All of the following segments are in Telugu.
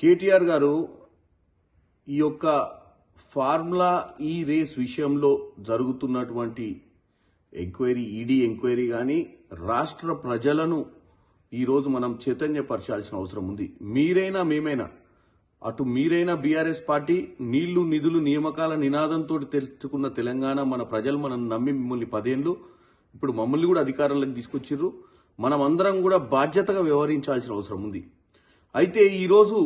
కేటీఆర్ గారు ఈ యొక్క ఫార్ములా ఈ రేస్ విషయంలో జరుగుతున్నటువంటి ఎంక్వైరీ ఈడీ ఎంక్వైరీ కానీ రాష్ట్ర ప్రజలను ఈరోజు మనం చైతన్యపరచాల్సిన అవసరం ఉంది. మీరైనా మేమైనా అటు మీరైనా బీఆర్ఎస్ పార్టీ నీళ్లు నిధులు నియామకాల నినాదంతో తెచ్చుకున్న తెలంగాణ మన ప్రజలు మనం నమ్మి మిమ్మల్ని 10 ఏళ్ళు ఇప్పుడు మమ్మల్ని కూడా అధికారంలోకి తీసుకొచ్చిర్రు. మనం అందరం కూడా బాధ్యతగా వ్యవహరించాల్సిన అవసరం ఉంది. అయితే ఈరోజు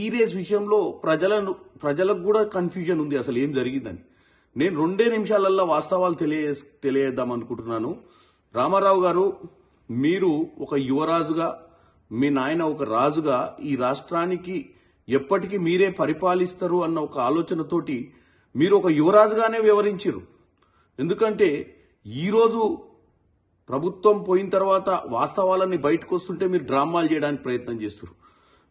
ఈ రేస్ విషయంలో ప్రజలకు కూడా కన్ఫ్యూజన్ ఉంది, అసలు ఏం జరిగిందని. నేను 2 నిమిషాలలో వాస్తవాలు తెలియజేద్దాం అనుకుంటున్నాను. రామారావు గారు, మీరు ఒక యువరాజుగా, మీ నాయన ఒక రాజుగా ఈ రాష్ట్రానికి ఎప్పటికీ మీరే పరిపాలిస్తారు అన్న ఒక ఆలోచనతోటి మీరు ఒక యువరాజుగానే వ్యవహరించారు. ఎందుకంటే ఈరోజు ప్రభుత్వం పోయిన తర్వాత వాస్తవాలన్నీ బయటకు వస్తుంటే మీరు డ్రామాలు చేయడానికి ప్రయత్నం చేస్తారు.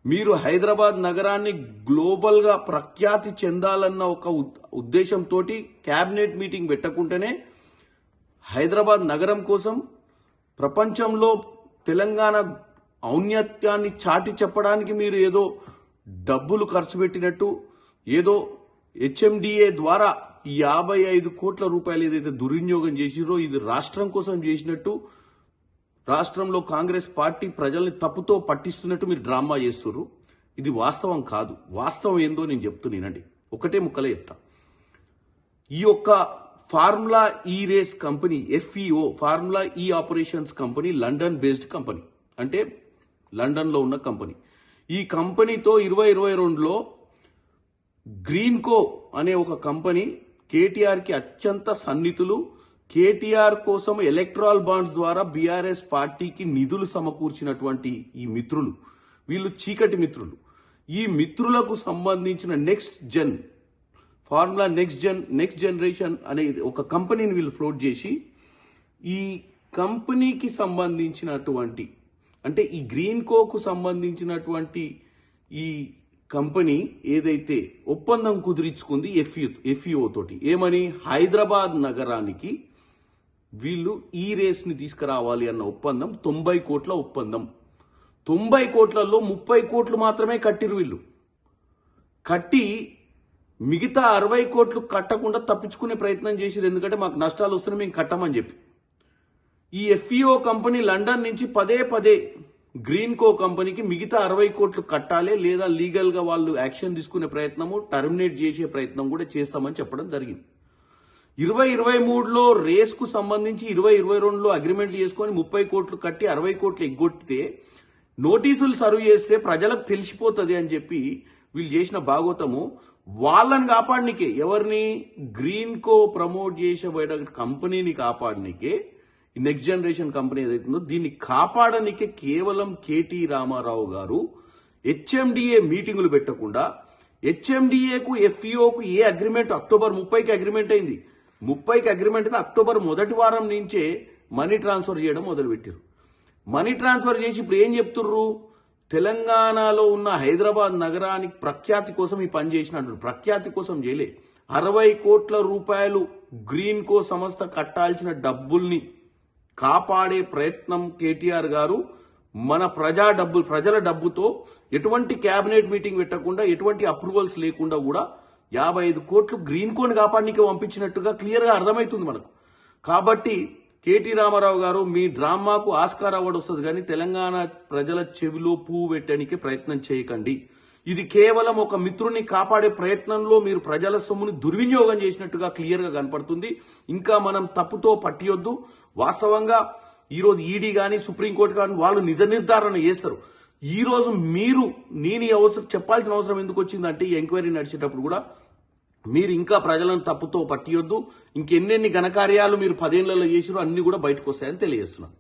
మీరు హైదరాబాద్ నగరాన్ని గ్లోబల్ గా ప్రఖ్యాతి చెందాలన్న ఒక ఉద్దేశంతో క్యాబినెట్ మీటింగ్ పెట్టకుంటేనే హైదరాబాద్ నగరం కోసం ప్రపంచంలో తెలంగాణ ఔన్నత్యాన్ని చాటి చెప్పడానికి మీరు ఏదో డబ్బులు ఖర్చు పెట్టినట్టు, ఏదో హెచ్ఎండిఏ ద్వారా 55 కోట్ల రూపాయలు ఏదైతే దుర్వినియోగం చేసిరో ఇది రాష్ట్రం కోసం చేసినట్టు, రాష్ట్రంలో కాంగ్రెస్ పార్టీ ప్రజల్ని తప్పుతో పట్టిస్తున్నట్టు మీరు డ్రామా చేస్తున్నారు. ఇది వాస్తవం కాదు. వాస్తవం ఏందో నేను చెప్తున్నానండి, ఒకటే ముక్కలే చెప్తా. ఈ యొక్క ఫార్ములా ఈ రేస్ కంపెనీ FEO ఫార్ములా ఈ operations company London based company, అంటే లండన్లో ఉన్న కంపెనీ. ఈ కంపెనీతో 2022లో గ్రీన్కో అనే ఒక కంపెనీ కేటీఆర్కి అత్యంత సన్నిహితులు, కేటీఆర్ కోసం ఎలక్ట్రాల్ బాండ్స్ ద్వారా బీఆర్ఎస్ పార్టీకి నిధులు సమకూర్చినటువంటి ఈ మిత్రులు, వీళ్ళు చీకటి మిత్రులు. ఈ మిత్రులకు సంబంధించిన ఫార్ములా నెక్స్ట్ జనరేషన్ అనే ఒక కంపెనీని వీళ్ళు ఫ్లోట్ చేసి ఈ కంపెనీకి సంబంధించినటువంటి, అంటే ఈ గ్రీన్కోకు సంబంధించినటువంటి ఈ కంపెనీ ఏదైతే ఒప్పందం కుదిరించుకుంది FEO తోటి, ఏమని, హైదరాబాద్ నగరానికి వీళ్ళు ఈ రేస్ని తీసుకురావాలి అన్న ఒప్పందం 90 కోట్ల ఒప్పందం. 90 కోట్లలో 30 కోట్లు మాత్రమే కట్టిరు వీళ్ళు. కట్టి మిగతా 60 కోట్లు కట్టకుండా తప్పించుకునే ప్రయత్నం చేసిరు. ఎందుకంటే మాకు నష్టాలు వస్తున్నాయి, మేము కట్టమని చెప్పి. ఈ FEO కంపెనీ లండన్ నుంచి పదే గ్రీన్కో కంపెనీకి మిగతా 60 కోట్లు కట్టాలి, లేదా లీగల్ గా వాళ్ళు యాక్షన్ తీసుకునే ప్రయత్నము, టర్మినేట్ చేసే ప్రయత్నం కూడా చేస్తామని చెప్పడం జరిగింది. 2023లో రేస్ కు సంబంధించి 2022లో అగ్రిమెంట్లు చేసుకొని 30 కోట్లు కట్టి 60 కోట్లు ఎగ్గొట్టితే నోటీసులు సర్వ్ చేస్తే ప్రజలకు తెలిసిపోతుంది అని చెప్పి వీళ్ళు చేసిన భాగోతము. వాళ్ళని కాపాడనికే, ఎవరిని, గ్రీన్కో ప్రమోట్ చేసేబోయే కంపెనీని కాపాడనికే, నెక్స్ట్ జనరేషన్ కంపెనీ ఏదైతుందో దీన్ని కాపాడనికే కేవలం కేటీ రామారావు గారు హెచ్ఎండిఏ మీటింగులు పెట్టకుండా, హెచ్ఎండిఏకు FEOకు ఏ అగ్రిమెంట్ అక్టోబర్ 30కి అగ్రిమెంట్ అయింది, 30కి అగ్రిమెంట్ అయితే అక్టోబర్ మొదటి వారం నుంచే మనీ ట్రాన్స్ఫర్ చేయడం మొదలుపెట్టారు. మనీ ట్రాన్స్ఫర్ చేసి ఇప్పుడు ఏం చెప్తుర్రు, తెలంగాణలో ఉన్న హైదరాబాద్ నగరానికి ప్రఖ్యాతి కోసం ఈ పని చేసినట్టు. ప్రఖ్యాతి కోసం చేయలే, 60 కోట్ల రూపాయలు గ్రీన్కో సంస్థ కట్టాల్సిన డబ్బుల్ని కాపాడే ప్రయత్నం కేటీఆర్ గారు మన ప్రజల డబ్బుతో ఎటువంటి క్యాబినెట్ మీటింగ్ పెట్టకుండా, ఎటువంటి అప్రూవల్స్ లేకుండా కూడా 55 కోట్లు గ్రీన్కోని కాపాడనీకి పంపించినట్టుగా క్లియర్గా అర్థమవుతుంది మనకు. కాబట్టి కేటీ రామారావు గారు, మీ డ్రామాకు ఆస్కార్ అవార్డు వస్తుంది కానీ తెలంగాణ ప్రజల చెవిలో పువ్వు పెట్టడానికి ప్రయత్నం చేయకండి. ఇది కేవలం ఒక మిత్రుని కాపాడే ప్రయత్నంలో మీరు ప్రజల సొమ్ముని దుర్వినియోగం చేసినట్టుగా క్లియర్గా కనపడుతుంది. ఇంకా మనం తప్పుతో పట్టియొద్దు. వాస్తవంగా ఈరోజు ఈడీ కానీ సుప్రీంకోర్టు కానీ వాళ్ళు నిజ నిర్ధారణ చేస్తారు. ఈరోజు నేను చెప్పాల్సిన అవసరం ఎందుకు వచ్చిందంటే, ఈ ఎంక్వైరీ నడిచేటప్పుడు కూడా మీరు ఇంకా ప్రజలను తప్పుతో పట్టియొద్దు. ఇంకెన్నెన్ని ఘనకార్యాలు మీరు 10 ఏళ్లలో చేసిరో అన్ని కూడా బయటకు వస్తాయని తెలియజేస్తున్నాను.